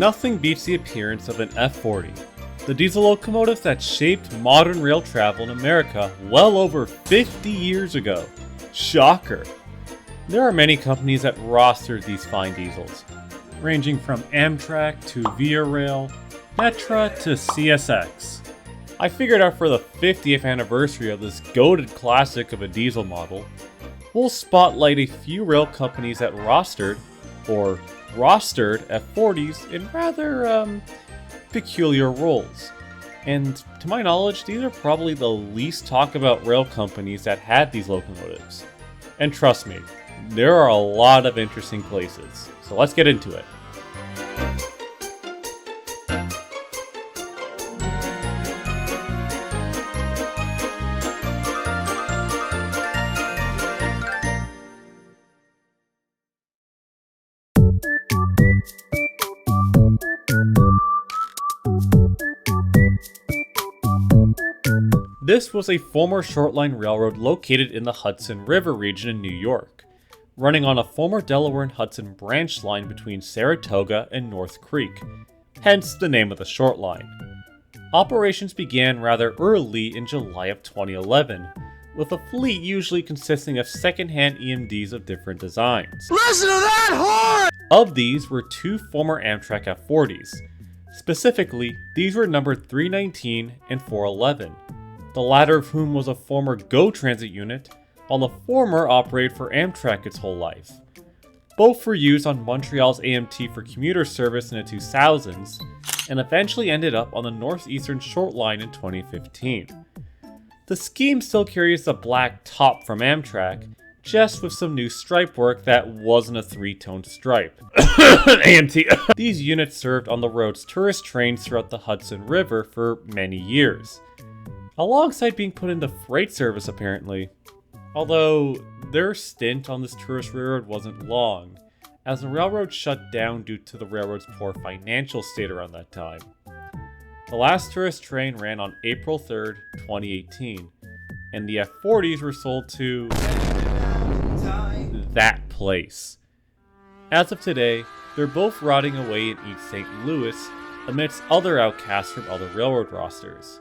nothing beats the appearance of an F40, the diesel locomotive that shaped modern rail travel in America well over 50 years ago. Shocker! There are many companies that roster these fine diesels, ranging from Amtrak to Via Rail, Metra to CSX. I figured out for the 50th anniversary of this goated classic of a diesel model, we'll spotlight a few rail companies that rostered F40s in rather peculiar roles. And to my knowledge, these are probably the least talked about rail companies that had these locomotives. And trust me, there are a lot of interesting places. So let's get into it. This was a former short-line railroad located in the Hudson River region in New York, running on a former Delaware and Hudson branch line between Saratoga and North Creek, hence the name of the short line. Operations began rather early in July of 2011, with a fleet usually consisting of second-hand EMDs of different designs. Listen to that horn! Of these were two former Amtrak F40s. Specifically, these were numbered 319 and 411. The latter of whom was a former GO Transit unit, while the former operated for Amtrak its whole life. Both were used on Montreal's AMT for commuter service in the 2000s, and eventually ended up on the Northeastern Short Line in 2015. The scheme still carries the black top from Amtrak, just with some new stripe work that wasn't a three-tone stripe. AMT. These units served on the road's tourist trains throughout the Hudson River for many years, alongside being put into freight service apparently. Although, their stint on this tourist railroad wasn't long, as the railroad shut down due to the railroad's poor financial state around that time. The last tourist train ran on April 3rd, 2018, and the F40s were sold to that place. As of today, they're both rotting away in East St. Louis amidst other outcasts from other railroad rosters.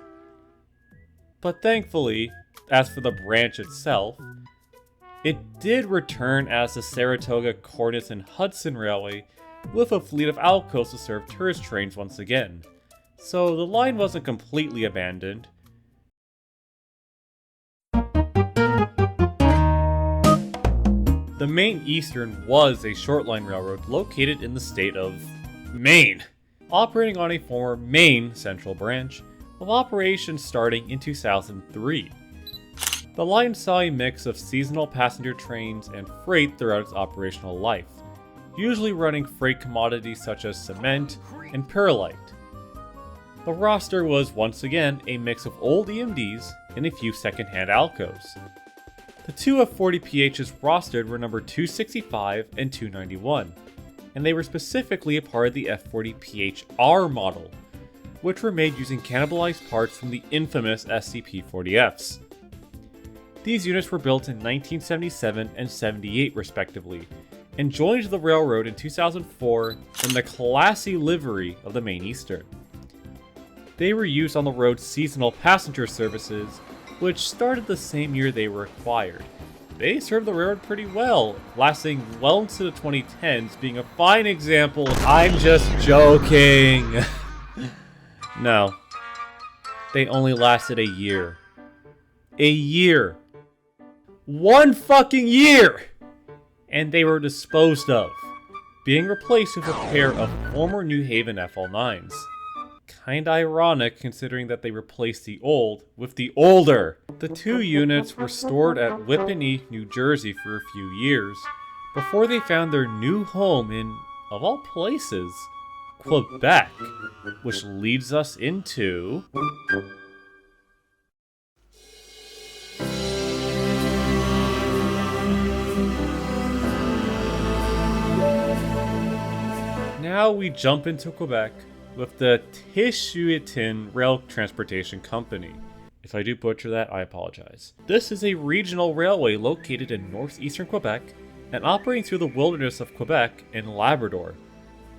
But thankfully, as for the branch itself, it did return as the Saratoga, Cornice, and Hudson Railway with a fleet of Alcos to serve tourist trains once again. So the line wasn't completely abandoned. The Maine Eastern was a short-line railroad located in the state of Maine, operating on a former Maine Central branch, with operations starting in 2003. The line saw a mix of seasonal passenger trains and freight throughout its operational life, usually running freight commodities such as cement and perlite. The roster was once again a mix of old EMDs and a few second-hand Alcos. The two F40PHs rostered were number 265 and 291, and they were specifically a part of the F40PHR model, which were made using cannibalized parts from the infamous SCP-40Fs. These units were built in 1977 and 78 respectively, and joined the railroad in 2004 in the classy livery of the Maine Eastern. They were used on the road's seasonal passenger services, which started the same year they were acquired. They served the railroad pretty well, lasting well into the 2010s, being a fine example of I'm just joking. No, they only lasted a year. A year. 1 fucking year! And they were disposed of, being replaced with a pair of former New Haven FL9s. Kinda ironic considering that they replaced the old with the older. The two units were stored at Whippany, New Jersey for a few years, before they found their new home in, of all places, Quebec, which leads us into... Now we jump into Quebec with the Tshiuetin Rail Transportation Company. If I do butcher that, I apologize. This is a regional railway located in northeastern Quebec and operating through the wilderness of Quebec and Labrador.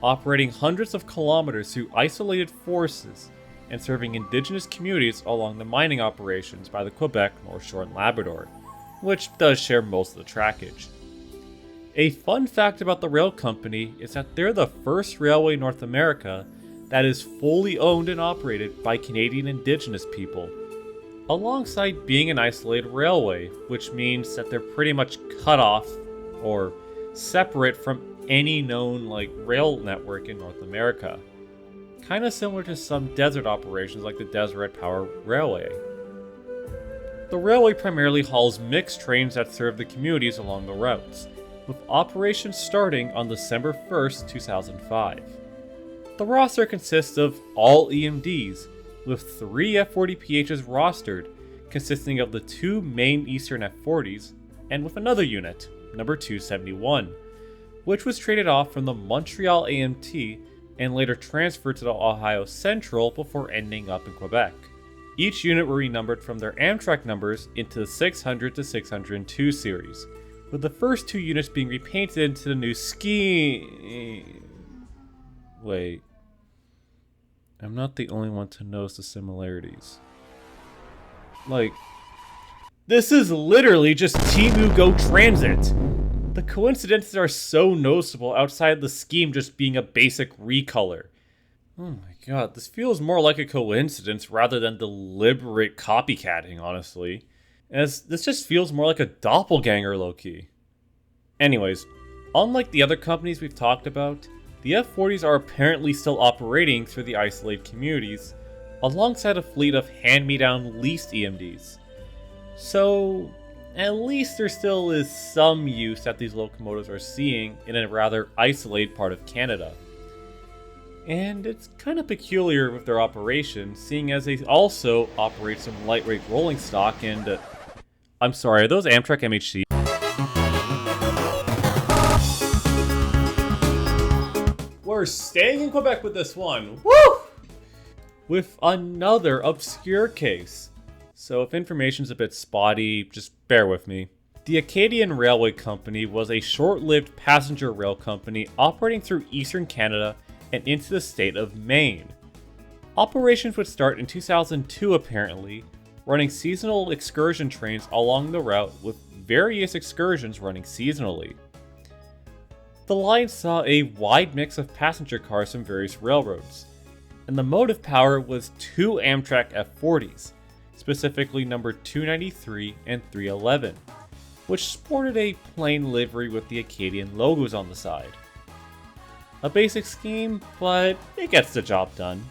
operating hundreds of kilometers through isolated forests and serving indigenous communities along the mining operations by the Quebec North Shore and Labrador, which does share most of the trackage. A fun fact about the rail company is that they're the first railway in North America that is fully owned and operated by Canadian Indigenous people, alongside being an isolated railway, which means that they're pretty much cut off or separate from any known rail network in North America. Kind of similar to some desert operations like the Deseret Power Railway. The railway primarily hauls mixed trains that serve the communities along the routes, with operations starting on December 1st, 2005. The roster consists of all EMDs, with 3 F40PHs rostered, consisting of the 2 main Eastern F40s, and with another unit, number 271, which was traded off from the Montreal AMT and later transferred to the Ohio Central before ending up in Quebec. Each unit were renumbered from their Amtrak numbers into the 600 to 602 series, with the first 2 units being repainted into the new Wait. I'm not the only one to notice the similarities. This is literally just Timu Go Transit! The coincidences are so noticeable outside the scheme just being a basic recolor. Oh my god, this feels more like a coincidence rather than deliberate copycatting, honestly. As this just feels more like a doppelganger low-key. Anyways, unlike the other companies we've talked about, the F40s are apparently still operating through the isolated communities, alongside a fleet of hand-me-down leased EMDs. So, at least there still is some use that these locomotives are seeing in a rather isolated part of Canada. And it's kind of peculiar with their operation, seeing as they also operate some lightweight rolling stock and... I'm sorry, are those Amtrak MHC? We're staying in Quebec with this one, woo! With another obscure case. So if information's a bit spotty, just bear with me. The Acadian Railway Company was a short-lived passenger rail company operating through eastern Canada and into the state of Maine. Operations would start in 2002 apparently, running seasonal excursion trains along the route with various excursions running seasonally. The line saw a wide mix of passenger cars from various railroads, and the motive power was 2 Amtrak F40s, specifically number 293 and 311, which sported a plain livery with the Acadian logos on the side. A basic scheme, but it gets the job done.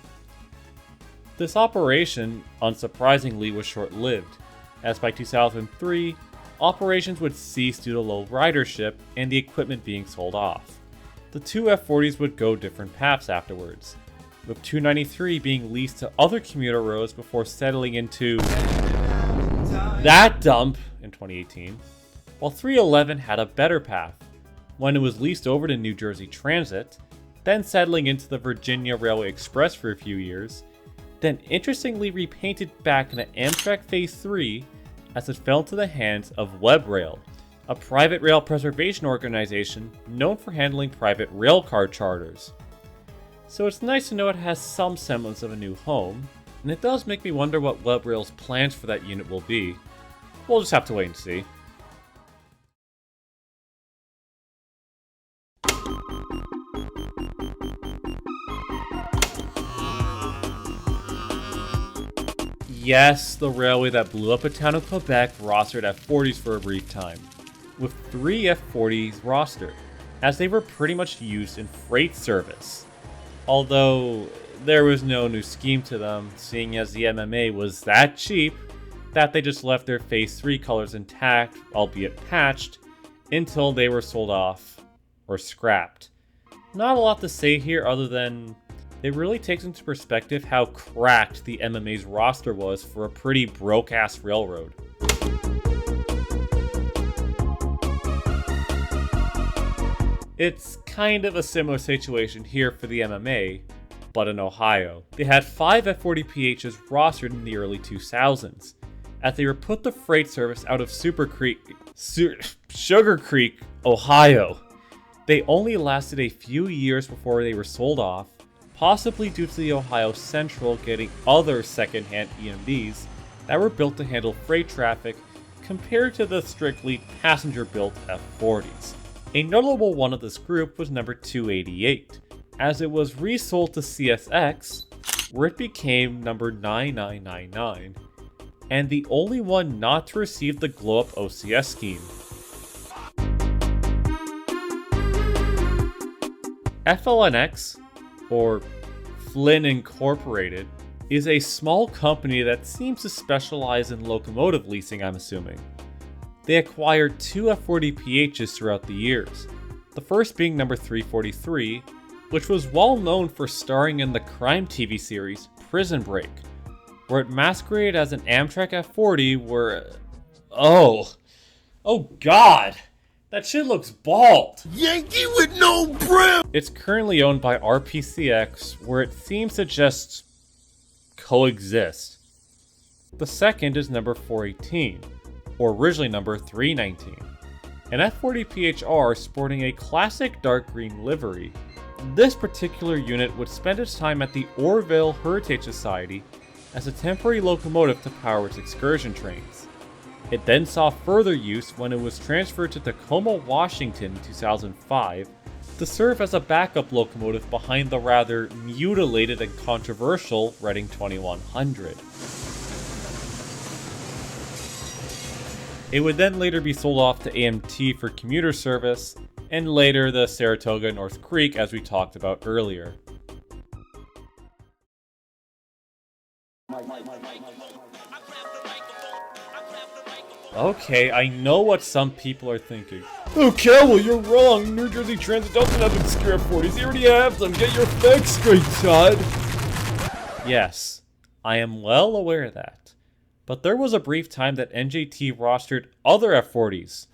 This operation, unsurprisingly, was short-lived, as by 2003, operations would cease due to low ridership and the equipment being sold off. The 2 F40s would go different paths afterwards, with 293 being leased to other commuter roads before settling into that dump in 2018, while 311 had a better path, when it was leased over to New Jersey Transit, then settling into the Virginia Railway Express for a few years, then interestingly repainted back into Amtrak Phase 3 as it fell into the hands of WebRail, a private rail preservation organization known for handling private railcar charters. So it's nice to know it has some semblance of a new home, and it does make me wonder what WebRail's plans for that unit will be. We'll just have to wait and see. Yes, the railway that blew up a town of Quebec rostered F40s for a brief time, with 3 F40s rostered, as they were pretty much used in freight service. Although, there was no new scheme to them, seeing as the MMA was that cheap that they just left their Phase 3 colors intact, albeit patched, until they were sold off or scrapped. Not a lot to say here other than it really takes into perspective how cracked the MMA's roster was for a pretty broke-ass railroad. It's kind of a similar situation here for the MMA, but in Ohio. They had 5 F40PHs rostered in the early 2000s, as they were put the freight service out of Sugar Creek, Ohio. They only lasted a few years before they were sold off, possibly due to the Ohio Central getting other second-hand EMDs that were built to handle freight traffic compared to the strictly passenger-built F40s. A notable one of this group was number 288, as it was resold to CSX, where it became number 9999, and the only one not to receive the glow-up OCS scheme. FLNX, or Flynn Incorporated, is a small company that seems to specialize in locomotive leasing, I'm assuming. They acquired 2 F40PHs throughout the years, the first being number 343, which was well known for starring in the crime TV series Prison Break, where it masqueraded as an Amtrak F40 where... Oh god! That shit looks bald! Yankee with no brim! It's currently owned by RPCX, where it seems to just coexist. The second is number 418, or originally number 319, an F40PHR sporting a classic dark green livery. This particular unit would spend its time at the Orville Heritage Society as a temporary locomotive to power its excursion trains. It then saw further use when it was transferred to Tacoma, Washington in 2005 to serve as a backup locomotive behind the rather mutilated and controversial Reading 2100. It would then later be sold off to AMT for commuter service, and later the Saratoga North Creek as we talked about earlier. Okay, I know what some people are thinking. Okay, well you're wrong. New Jersey Transit doesn't have obscure F40s. They already have them. Get your facts straight, Todd. Yes, I am well aware of that. But there was a brief time that NJT rostered other F40s.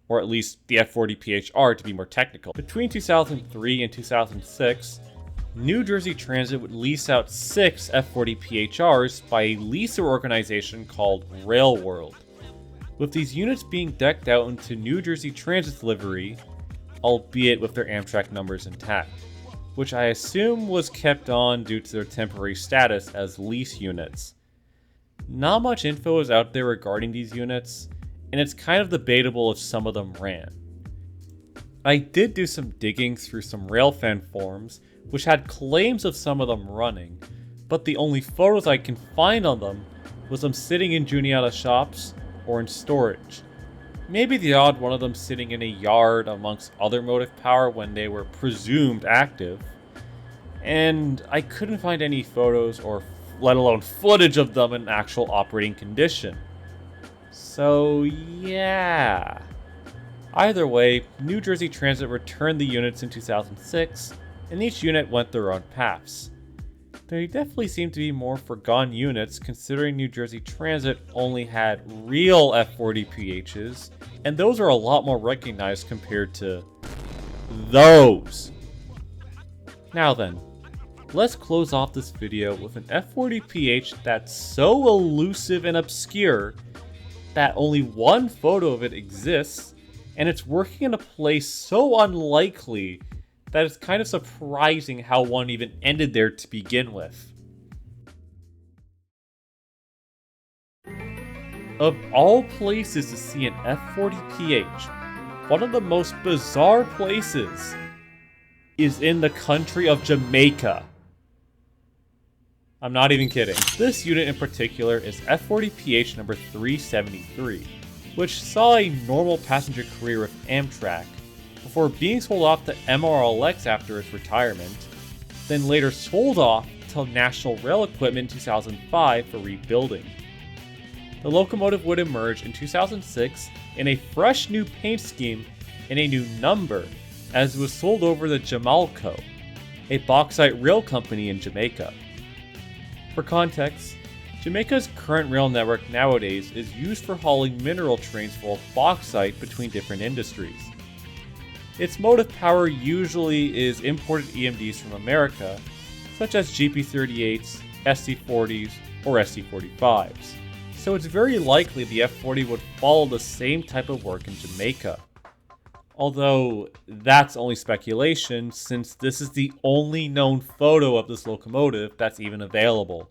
Or at least the F40PHR to be more technical. Between 2003 and 2006, New Jersey Transit would lease out 6 F40PHRs by a leaser organization called Rail World, with these units being decked out into New Jersey Transit's livery, albeit with their Amtrak numbers intact, which I assume was kept on due to their temporary status as lease units. Not much info is out there regarding these units, and it's kind of debatable if some of them ran. I did do some digging through some railfan forums, which had claims of some of them running, but the only photos I can find on them was them sitting in Juniata shops or in storage. Maybe the odd one of them sitting in a yard amongst other motive power when they were presumed active, and I couldn't find any photos or let alone footage of them in actual operating condition. So yeah. Either way, New Jersey Transit returned the units in 2006, and each unit went their own paths. They definitely seem to be more forgone units considering New Jersey Transit only had real F40PHs, and those are a lot more recognized compared to those. Now then, let's close off this video with an F40PH that's so elusive and obscure that only one photo of it exists, and it's working in a place so unlikely that it's kind of surprising how one even ended there to begin with. Of all places to see an F40PH, one of the most bizarre places is in the country of Jamaica. I'm not even kidding. This unit in particular is F40PH number 373, which saw a normal passenger career with Amtrak before being sold off to MRLX after its retirement, then later sold off to National Rail Equipment in 2005 for rebuilding. The locomotive would emerge in 2006 in a fresh new paint scheme and a new number, as it was sold over to Jamalco, a bauxite rail company in Jamaica. For context, Jamaica's current rail network nowadays is used for hauling mineral trains full of bauxite between different industries. Its motive power usually is imported EMDs from America, such as GP38s, SC40s, or SC45s, so it's very likely the F40 would follow the same type of work in Jamaica. Although that's only speculation since this is the only known photo of this locomotive that's even available,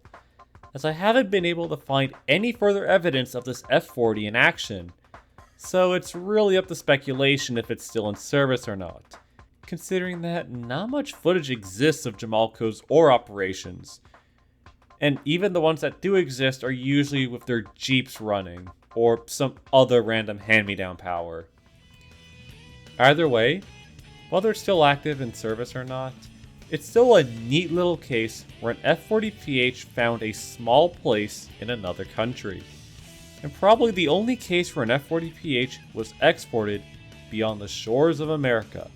as I haven't been able to find any further evidence of this F40 in action. So it's really up to speculation if it's still in service or not, considering that not much footage exists of Jamalco's ore operations. And even the ones that do exist are usually with their jeeps running, or some other random hand-me-down power. Either way, whether it's still active in service or not, it's still a neat little case where an F40PH found a small place in another country. And probably the only case where an F40PH was exported beyond the shores of America.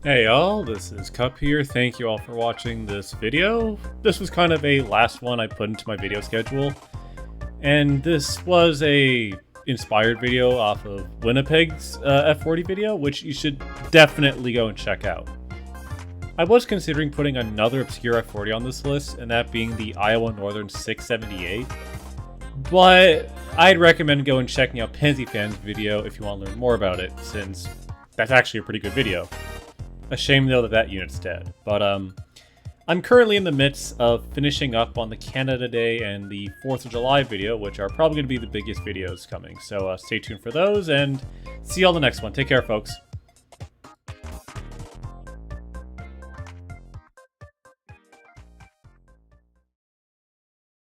Hey y'all, this is Cup here. Thank you all for watching this video. This was kind of a last one I put into my video schedule. And this was a inspired video off of Winnipeg's F40 video, which you should definitely go and check out. I was considering putting another obscure F40 on this list, and that being the Iowa Northern 678. But I'd recommend going and checking out Pensyfan's video if you want to learn more about it, since that's actually a pretty good video. A shame though that unit's dead. But I'm currently in the midst of finishing up on the Canada Day and the 4th of July video, which are probably going to be the biggest videos coming. So stay tuned for those and see you all in the next one. Take care, folks.